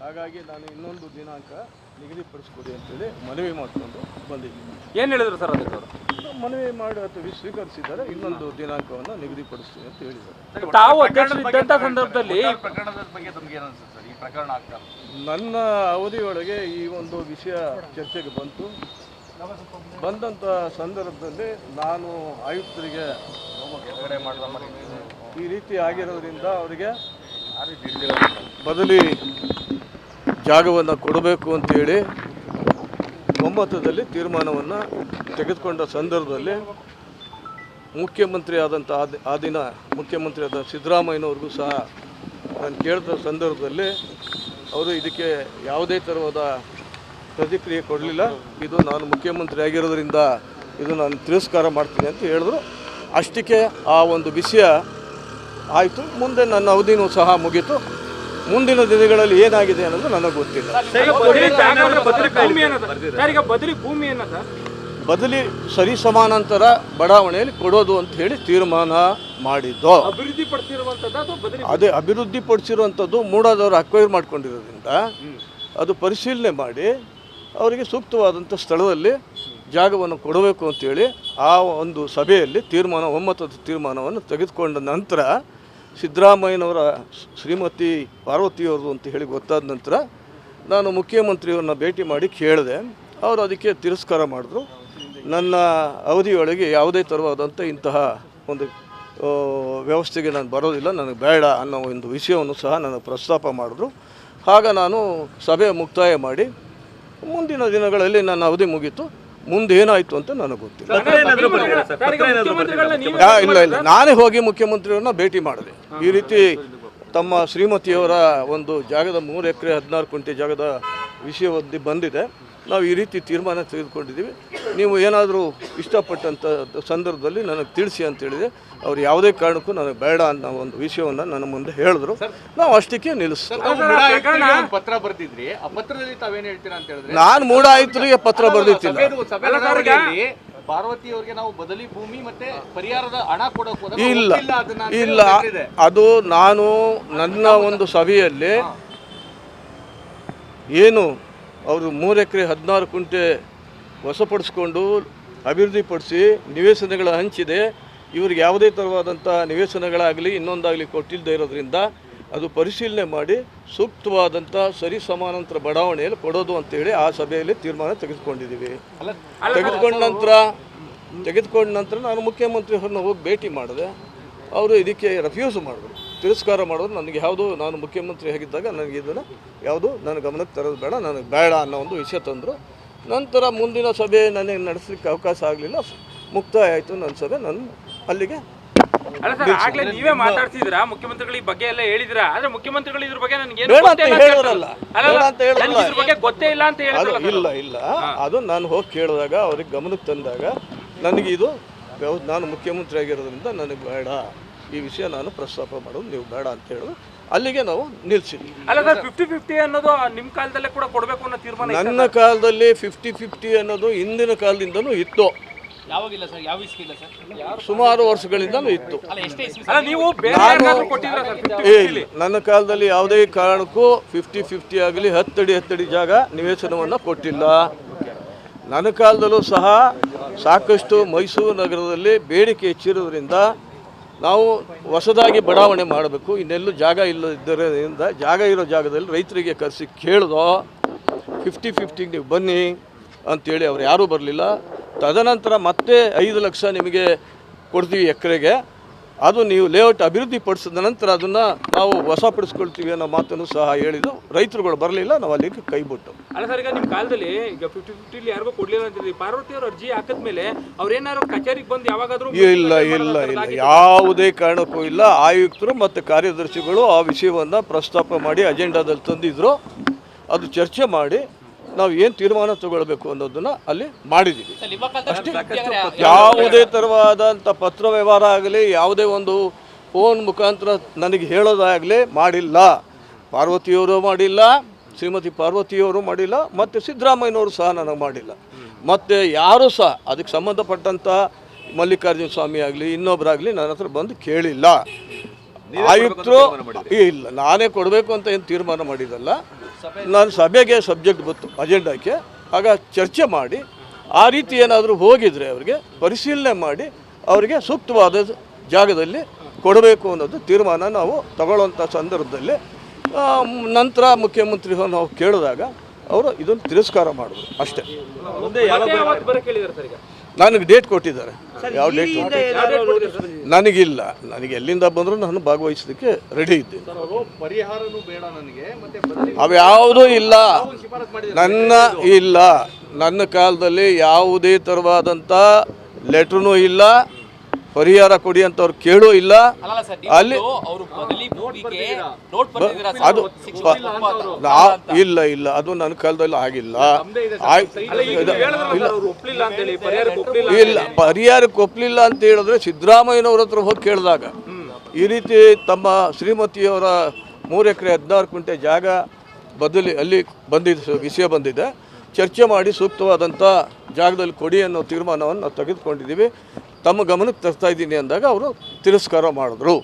ಹಾಗಾಗಿ ನಾನು ಇನ್ನೊಂದು ದಿನಾಂಕ ನಿಗದಿಪಡಿಸ್ಕೊಡಿ ಅಂತೇಳಿ ಮನವಿ ಮಾಡಿಕೊಂಡು ಬಂದಿದ್ದೀನಿ. ಏನು ಹೇಳಿದ್ರು ಸರ್ ಅದಕ್ಕೆ ಅವರು? ಮನವಿ ಮಾಡಿ ಅಥವಾ ಸ್ವೀಕರಿಸಿದ್ದಾರೆ, ಇನ್ನೊಂದು ದಿನಾಂಕವನ್ನು ನಿಗದಿಪಡಿಸ್ತೀನಿ ಅಂತ ಹೇಳಿದ್ದಾರೆ. ತಾವು ಅಧ್ಯಕ್ಷರಿದ್ದಂಥ ಸಂದರ್ಭದಲ್ಲಿ ಪ್ರಕರಣದ ಬಗ್ಗೆ ತಮಗೆ ಏನು ಅನ್ಸುತ್ತೆ ಸರ್? ಈ ಪ್ರಕರಣ ಆಗ್ತಾ ನನ್ನ ಅವಧಿಯೊಳಗೆ ಈ ಒಂದು ವಿಷಯ ಚರ್ಚೆಗೆ ಬಂದಂಥ ಸಂದರ್ಭದಲ್ಲಿ ನಾನು ಆಯುಕ್ತರಿಗೆ ಈ ರೀತಿ ಆಗಿರೋದ್ರಿಂದ ಅವರಿಗೆ ಬದಲಿ ಜಾಗವನ್ನು ಕೊಡಬೇಕು ಅಂತೇಳಿ ಒಮ್ಮತದಲ್ಲಿ ತೀರ್ಮಾನವನ್ನು ತೆಗೆದುಕೊಂಡ ಸಂದರ್ಭದಲ್ಲಿ ಮುಖ್ಯಮಂತ್ರಿ ಆದಂಥ ಆ ದಿನ ಮುಖ್ಯಮಂತ್ರಿ ಆದ ಸಿದ್ದರಾಮಯ್ಯನವ್ರಿಗೂ ಸಹ ನಾನು ಕೇಳಿದ ಸಂದರ್ಭದಲ್ಲಿ ಅವರು ಇದಕ್ಕೆ ಯಾವುದೇ ಥರವಾದ ಪ್ರತಿಕ್ರಿಯೆ ಕೊಡಲಿಲ್ಲ. ಇದು ನಾನು ಮುಖ್ಯಮಂತ್ರಿ ಆಗಿರೋದ್ರಿಂದ ಇದು ನಾನು ತಿರಸ್ಕಾರ ಮಾಡ್ತೀನಿ ಅಂತ ಹೇಳಿದ್ರು. ಅಷ್ಟಕ್ಕೆ ಆ ಒಂದು ವಿಷಯ ಆಯಿತು. ಮುಂದೆ ನನ್ನ ಅವಧಿನೂ ಸಹ ಮುಗೀತು. ಮುಂದಿನ ದಿನಗಳಲ್ಲಿ ಏನಾಗಿದೆ ಅನ್ನೋದು ನನಗೆ ಗೊತ್ತಿಲ್ಲ. ಬದಲಿ ಸರಿ ಸಮಾನಾಂತರ ಬಡಾವಣೆಯಲ್ಲಿ ಕೊಡೋದು ಅಂತ ಹೇಳಿ ತೀರ್ಮಾನ ಮಾಡಿದ್ದು. ಅದೇ ಅಭಿವೃದ್ಧಿಪಡಿಸಿರುವಂಥದ್ದು ಮೂಡಾದವರು ಅಕ್ವೈರ್ ಮಾಡ್ಕೊಂಡಿರೋದ್ರಿಂದ ಅದು ಪರಿಶೀಲನೆ ಮಾಡಿ ಅವರಿಗೆ ಸೂಕ್ತವಾದಂಥ ಸ್ಥಳದಲ್ಲಿ ಜಾಗವನ್ನು ಕೊಡಬೇಕು ಅಂತೇಳಿ ಆ ಒಂದು ಸಭೆಯಲ್ಲಿ ಒಮ್ಮತದ ತೀರ್ಮಾನವನ್ನು ತೆಗೆದುಕೊಂಡ ನಂತರ ಸಿದ್ದರಾಮಯ್ಯನವರ ಶ್ರೀಮತಿ ಪಾರ್ವತಿಯವರು ಅಂತ ಹೇಳಿ ಗೊತ್ತಾದ ನಂತರ ನಾನು ಮುಖ್ಯಮಂತ್ರಿಯವ್ರನ್ನ ಭೇಟಿ ಮಾಡಿ ಕೇಳಿದೆ. ಅವರು ಅದಕ್ಕೆ ತಿರಸ್ಕಾರ ಮಾಡಿದ್ರು. ನನ್ನ ಅವಧಿಯೊಳಗೆ ಯಾವುದೇ ಥರವಾದಂಥ ಇಂತಹ ಒಂದು ವ್ಯವಸ್ಥೆಗೆ ನಾನು ಬರೋದಿಲ್ಲ, ನನಗೆ ಬೇಡ ಅನ್ನೋ ಒಂದು ವಿಷಯವನ್ನು ಸಹ ನನಗೆ ಪ್ರಸ್ತಾಪ ಮಾಡಿದ್ರು. ಆಗ ನಾನು ಸಭೆ ಮುಕ್ತಾಯ ಮಾಡಿ ಮುಂದಿನ ದಿನಗಳಲ್ಲಿ ನನ್ನ ಅವಧಿ ಮುಗೀತು. ಮುಂದೆ ಏನಾಯಿತು ಅಂತ ನನಗೆ ಗೊತ್ತಿಲ್ಲ. ಇಲ್ಲ, ನಾನೇ ಹೋಗಿ ಮುಖ್ಯಮಂತ್ರಿಯವ್ರನ್ನ ಭೇಟಿ ಮಾಡಿದೆ. ಈ ರೀತಿ ತಮ್ಮ ಶ್ರೀಮತಿಯವರ ಒಂದು ಜಾಗದ 3 ಎಕರೆ 16 ಗುಂಟೆ ಜಾಗದ ವಿಷಯ ಬಂದಿದೆ, ನಾವು ಈ ರೀತಿ ತೀರ್ಮಾನ ತೆಗೆದುಕೊಂಡಿದ್ದೀವಿ, ನೀವು ಏನಾದರೂ ಇಷ್ಟಪಟ್ಟಂಥ ಸಂದರ್ಭದಲ್ಲಿ ನನಗೆ ತಿಳಿಸಿ ಅಂತ ಹೇಳಿದೆ. ಅವ್ರು ಯಾವುದೇ ಕಾರಣಕ್ಕೂ ನನಗೆ ಬೇಡ ಅನ್ನೋ ಒಂದು ವಿಷಯವನ್ನು ನನ್ನ ಮುಂದೆ ಹೇಳಿದ್ರು. ನಾವು ಅಷ್ಟಕ್ಕೆ ನಿಲ್ಲಿಸ್ತೀವಿ. ಪತ್ರ ಬರ್ತಿದ್ರಿ, ಆ ಪತ್ರದಲ್ಲಿ ತಾವೇನು ಹೇಳ್ತೀರಾ ಅಂತ ಹೇಳಿದ್ರೆ, ನಾನು ಮೂಡ ಆಯುಕ್ತರಿಗೆ ಪತ್ರ ಬರೆದಿತ್ತಿಲ್ಲ. ಪಾರ್ವತಿ ಅವರಿಗೆ ನಾವು ಬದಲಿ ಭೂಮಿ ಮತ್ತೆ ಪರಿಹಾರದ ಹಣ ಕೊಡೋಕೆ ಇಲ್ಲ, ಅದು ನಾನು ನನ್ನ ಒಂದು ಸಭೆಯಲ್ಲಿ ಏನು ಅವರು 3 ಎಕರೆ 16 ಗುಂಟೆ ವಶಪಡಿಸ್ಕೊಂಡು ಅಭಿವೃದ್ಧಿಪಡಿಸಿ ನಿವೇಶನಗಳ ಹಂಚಿದೆ, ಇವ್ರಿಗೆ ಯಾವುದೇ ಥರವಾದಂಥ ನಿವೇಶನಗಳಾಗಲಿ ಇನ್ನೊಂದಾಗಲಿ ಕೊಟ್ಟಿಲ್ಲದೆ ಇರೋದ್ರಿಂದ ಅದು ಪರಿಶೀಲನೆ ಮಾಡಿ ಸೂಕ್ತವಾದಂಥ ಸರಿ ಸಮಾನಾಂತರ ಬಡಾವಣೆಯಲ್ಲಿ ಕೊಡೋದು ಅಂತೇಳಿ ಆ ಸಭೆಯಲ್ಲಿ ತೀರ್ಮಾನ ತೆಗೆದುಕೊಂಡಿದ್ದೀವಿ. ತೆಗೆದುಕೊಂಡ ನಂತರ ನಾನು ಮುಖ್ಯಮಂತ್ರಿಯವ್ರನ್ನ ಹೋಗಿ ಭೇಟಿ ಮಾಡಿದೆ. ಅವರು ಇದಕ್ಕೆ ರೆಫ್ಯೂಸ್ ಮಾಡಿದ್ರು, ತಿರಸ್ಕಾರ ಮಾಡೋದು. ನನಗೆ ಯಾವುದು, ನಾನು ಮುಖ್ಯಮಂತ್ರಿ ಆಗಿದ್ದಾಗ ನನಗೆ ಇದನ್ನು ಯಾವುದು ನನ್ನ ಗಮನಕ್ಕೆ ತರೋದು ಬೇಡ, ನನಗೆ ಬೇಡ ಅನ್ನೋ ಒಂದು ವಿಷಯ ತಂದರು. ನಂತರ ಮುಂದಿನ ಸಭೆ ನನಗೆ ನಡೆಸಲಿಕ್ಕೆ ಅವಕಾಶ ಆಗಲಿಲ್ಲ, ಮುಕ್ತಾಯ ಆಯಿತು ನನ್ನ ಸಭೆ. ನಾನು ಅಲ್ಲಿಗೆ ನೀವೇ ಮಾತಾಡ್ತಿದ್ದೀರಾ, ಮುಖ್ಯಮಂತ್ರಿಗಳು ಈ ಬಗ್ಗೆ ಎಲ್ಲ ಹೇಳಿದಿರಾ, ಆದ್ರೆ ಮುಖ್ಯಮಂತ್ರಿಗಳು ಇದ್ರ ಬಗ್ಗೆ ನನಗೆ ಬೇಡ ಅಂತ ಹೇಳಿದ್ರಲ್ಲ, ಗೊತ್ತೇ ಇಲ್ಲ ಅಂತ ಹೇಳಿದ್ರು. ಇಲ್ಲ, ಅದು ನಾನು ಹೋಗಿ ಕೇಳಿದಾಗ ಅವ್ರಿಗೆ ಗಮನಕ್ಕೆ ತಂದಾಗ ನನಗೆ ಇದು ನಾನು ಮುಖ್ಯಮಂತ್ರಿ ಆಗಿರೋದ್ರಿಂದ ನನಗೆ ಬೇಡ, ಈ ವಿಷಯ ನಾನು ಪ್ರಸ್ತಾಪ ಮಾಡೋದು ನೀವು ಬೇಡ ಅಂತ ಹೇಳಿದ್ರು. ಅಲ್ಲಿಗೆ ನಾವು ನಿಲ್ಸಿದ್ವಿ. ಅಲ್ಲ ಸರ್, 50-50 ಅನ್ನೋದು ನಿಮ್ಮ ಕಾಲದಲ್ಲೇ ಕೂಡ ಕೊಡಬೇಕು ಅನ್ನೋ ತೀರ್ಮಾನ ನನ್ನ ಕಾಲದಲ್ಲಿ 50-50 ಅನ್ನೋದು ಹಿಂದಿನ ಕಾಲದಿಂದನೂ ಇತ್ತು. ಯಾವಾಗಿಲ್ಲ ಸರ್? ಯಾವ ಇಸ್ಕಿಲ್ಲ ಸರ್? ಸುಮಾರು ವರ್ಷಗಳಿಂದನೂ ಇತ್ತು. ನೀವು ನನ್ನ ಕಾಲದಲ್ಲಿ ಯಾವುದೇ ಕಾರಣಕ್ಕೂ 50-50 ಆಗಲಿ 10 ಅಡಿ ಜಾಗ ನಿವೇಶನವನ್ನು ಕೊಟ್ಟಿಲ್ಲ. ನನ್ನ ಕಾಲದಲ್ಲೂ ಸಹ ಸಾಕಷ್ಟು ಮೈಸೂರು ನಗರದಲ್ಲಿ ಬೇಡಿಕೆ ಹೆಚ್ಚಿರೋದ್ರಿಂದ ನಾವು ಹೊಸದಾಗಿ ಬಡಾವಣೆ ಮಾಡಬೇಕು, ಇನ್ನೆಲ್ಲೂ ಜಾಗ ಇಲ್ಲದಿದ್ದರಿಂದ ಜಾಗ ಇರೋ ಜಾಗದಲ್ಲಿ ರೈತರಿಗೆ ಕರೆಸಿ ಕೇಳಿದೋ 50-50 ನೀವು ಬನ್ನಿ ಅಂಥೇಳಿ ಅವ್ರು ಯಾರೂ ಬರಲಿಲ್ಲ. ತದನಂತರ ಮತ್ತೆ 5 ಲಕ್ಷ ನಿಮಗೆ ಕೊಡ್ತೀವಿ ಎಕರೆಗೆ, ಅದು ನೀವು ಲೇಔಟ್ ಅಭಿವೃದ್ಧಿ ಪಡಿಸಿದ ನಂತರ ಅದನ್ನು ನಾವು ವಶಪಡಿಸ್ಕೊಳ್ತೀವಿ ಅನ್ನೋ ಮಾತನ್ನು ಸಹ ಹೇಳಿದ್ದು. ರೈತರುಗಳು ಬರಲಿಲ್ಲ, ನಾವು ಅಲ್ಲಿಗೆ ಕೈ ಬಿಟ್ಟು. ಅಲ್ಲ ಸರ್, ಈಗ ನಿಮ್ಮ ಕಾಲದಲ್ಲಿ ಈಗ 50-50 ಯಾರಿಗೂ ಕೊಡಲಿಲ್ಲ ಅಂತಿದ್ರಿ. ಪಾರ್ವತಿ ಅವರು ಅರ್ಜಿ ಹಾಕಿದ್ಮೇಲೆ ಅವ್ರೇನಾದ್ರು ಕಚೇರಿಗೆ ಬಂದು ಯಾವಾಗಾದ್ರೂ ಇಲ್ಲ, ಯಾವುದೇ ಕಾರಣಕ್ಕೂ ಇಲ್ಲ. ಆಯುಕ್ತರು ಮತ್ತು ಕಾರ್ಯದರ್ಶಿಗಳು ಆ ವಿಷಯವನ್ನು ಪ್ರಸ್ತಾಪ ಮಾಡಿ ಅಜೆಂಡಾದಲ್ಲಿ ತಂದಿದ್ರು. ಅದು ಚರ್ಚೆ ಮಾಡಿ ನಾವು ಏನು ತೀರ್ಮಾನ ತಗೊಳ್ಬೇಕು ಅನ್ನೋದನ್ನು ಅಲ್ಲಿ ಮಾಡಿದ್ದೀವಿ ಅಷ್ಟೇ. ಯಾವುದೇ ಥರವಾದಂಥ ಪತ್ರ ವ್ಯವಹಾರ ಆಗಲಿ, ಯಾವುದೇ ಒಂದು ಫೋನ್ ಮುಖಾಂತರ ನನಗೆ ಹೇಳೋದಾಗಲಿ ಮಾಡಿಲ್ಲ. ಪಾರ್ವತಿಯವರು ಮಾಡಿಲ್ಲ, ಶ್ರೀಮತಿ ಪಾರ್ವತಿಯವರು ಮಾಡಿಲ್ಲ, ಮತ್ತು ಸಿದ್ದರಾಮಯ್ಯನವರು ಸಹ ನನಗೆ ಮಾಡಿಲ್ಲ. ಮತ್ತು ಯಾರೂ ಸಹ ಅದಕ್ಕೆ ಸಂಬಂಧಪಟ್ಟಂಥ ಮಲ್ಲಿಕಾರ್ಜುನ ಸ್ವಾಮಿ ಆಗಲಿ ಇನ್ನೊಬ್ಬರಾಗಲಿ ನನ್ನ ಹತ್ರ ಬಂದು ಕೇಳಿಲ್ಲ. ಆಯುಕ್ತರು ಇಲ್ಲ, ನಾನೇ ಕೊಡಬೇಕು ಅಂತ ಏನು ತೀರ್ಮಾನ ಮಾಡಿದಲ್ಲ. ನಾನು ಸಭೆಗೆ ಸಬ್ಜೆಕ್ಟ್ ಗೊತ್ತು, ಅಜೆಂಡಾಕ್ಕೆ, ಆಗ ಚರ್ಚೆ ಮಾಡಿ ಆ ರೀತಿ ಏನಾದರೂ ಹೋಗಿದ್ರೆ ಅವರಿಗೆ ಪರಿಶೀಲನೆ ಮಾಡಿ ಅವರಿಗೆ ಸೂಕ್ತವಾದ ಜಾಗದಲ್ಲಿ ಕೊಡಬೇಕು ಅನ್ನೋದು ತೀರ್ಮಾನ ನಾವು ತಗೊಳ್ಳೋಂಥ ಸಂದರ್ಭದಲ್ಲಿ ನಂತರ ಮುಖ್ಯಮಂತ್ರಿಗಳು ನಾವು ಕೇಳಿದಾಗ ಅವರು ಇದನ್ನು ತಿರಸ್ಕಾರ ಮಾಡಿದ್ರು ಅಷ್ಟೇ. ನನಗೆ ಡೇಟ್ ಕೊಟ್ಟಿದ್ದಾರೆ. ಯಾವ ಡೇಟ್ ನನಗಿಲ್ಲ. ನನಗೆ ಎಲ್ಲಿಂದ ಬಂದರೂ ನಾನು ಭಾಗವಹಿಸಲಿಕ್ಕೆ ರೆಡಿ ಇದ್ದೀನಿ. ಪರಿಹಾರನೂ ಬೇಡ ನನಗೆ, ಅವ್ಯಾವುದೂ ಇಲ್ಲ ನನ್ನ ಕಾಲದಲ್ಲಿ ಯಾವುದೇ ಥರವಾದಂಥ ಲೆಟ್ರೂ ಇಲ್ಲ, ಪರಿಹಾರ ಕೊಡಿ ಅಂತ ಅವ್ರು ಕೇಳೂ ಇಲ್ಲ. ಅಲ್ಲಿ ಅದು ಇಲ್ಲ ಅದು ನನ್ನ ಕಾಲದಲ್ಲಿ ಆಗಿಲ್ಲ. ಇಲ್ಲ, ಪರಿಹಾರಕ್ಕೆ ಒಪ್ಪಲಿಲ್ಲ ಅಂತ ಹೇಳಿದ್ರೆ ಸಿದ್ದರಾಮಯ್ಯನವ್ರ ಹತ್ರ ಹೋಗಿ ಕೇಳಿದಾಗ ಈ ರೀತಿ ತಮ್ಮ ಶ್ರೀಮತಿಯವರ 3 ಎಕರೆ 16 ಗುಂಟೆ ಜಾಗ ಬದಲಿ ಅಲ್ಲಿ ಬಂದಿದ್ದ ವಿಷಯ ಬಂದಿದೆ, ಚರ್ಚೆ ಮಾಡಿ ಸೂಕ್ತವಾದಂಥ ಜಾಗದಲ್ಲಿ ಕೊಡಿ ಅನ್ನೋ ತೀರ್ಮಾನವನ್ನು ನಾವು ತೆಗೆದುಕೊಂಡಿದ್ದೀವಿ, ತಮ್ಮ ಗಮನಕ್ಕೆ ತರ್ತಾ ಇದ್ದೀನಿ ಅಂದಾಗ ಅವರು ತಿರಸ್ಕಾರ ಮಾಡಿದ್ರು.